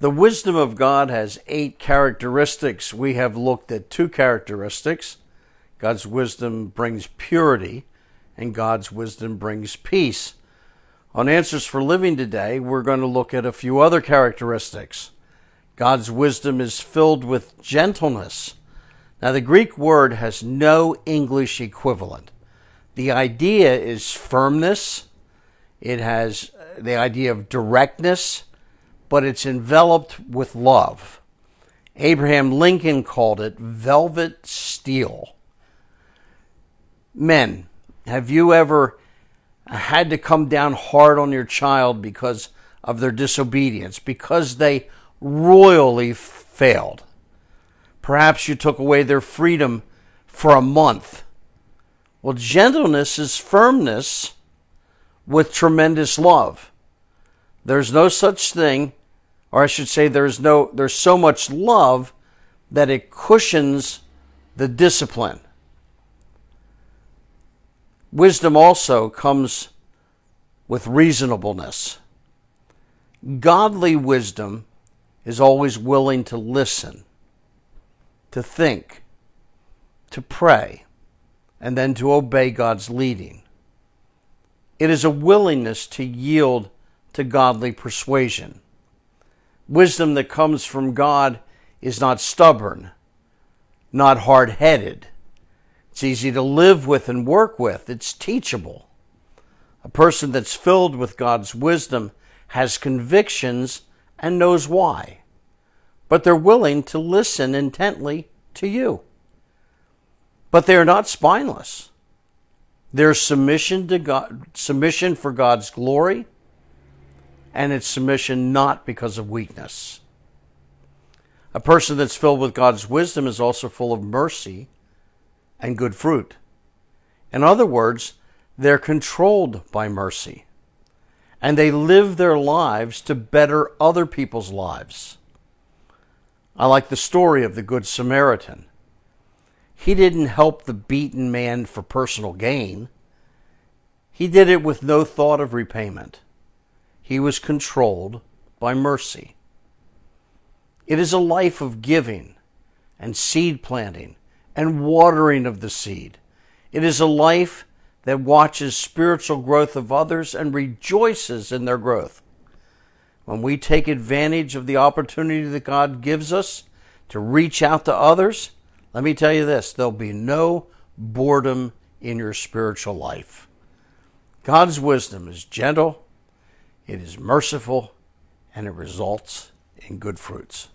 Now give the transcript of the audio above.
The wisdom of God has 8 characteristics. We have looked at 2 characteristics. God's wisdom brings purity, and God's wisdom brings peace. On Answers for Living today, we're going to look at a few other characteristics. God's wisdom is filled with gentleness. Now, the Greek word has no English equivalent. The idea is firmness. It has the idea of directness, but it's enveloped with love. Abraham Lincoln called it velvet steel. Men, have you ever had to come down hard on your child because of their disobedience, because they royally failed? Perhaps you took away their freedom for a month. Well, gentleness is firmness with tremendous love. There's no such thing, or I should say there's so much love that it cushions the discipline. Wisdom also comes with reasonableness. Godly wisdom is always willing to listen, to think, to pray, and then to obey God's leading. It is a willingness to yield to godly persuasion. Wisdom that comes from God is not stubborn, not hard-headed. It's easy to live with and work with. It's teachable. A person that's filled with God's wisdom has convictions and knows why, but they're willing to listen intently to you. But they are not spineless. There's submission to God, submission for God's glory, and it's submission not because of weakness. A person that's filled with God's wisdom is also full of mercy and good fruit. In other words, they're controlled by mercy, and they live their lives to better other people's lives. I like the story of the Good Samaritan. He didn't help the beaten man for personal gain. He did it with no thought of repayment. He was controlled by mercy. It is a life of giving and seed planting and watering of the seed. It is a life that watches spiritual growth of others and rejoices in their growth. When we take advantage of the opportunity that God gives us to reach out to others, let me tell you this, there'll be no boredom in your spiritual life. God's wisdom is gentle, it is merciful, and it results in good fruits.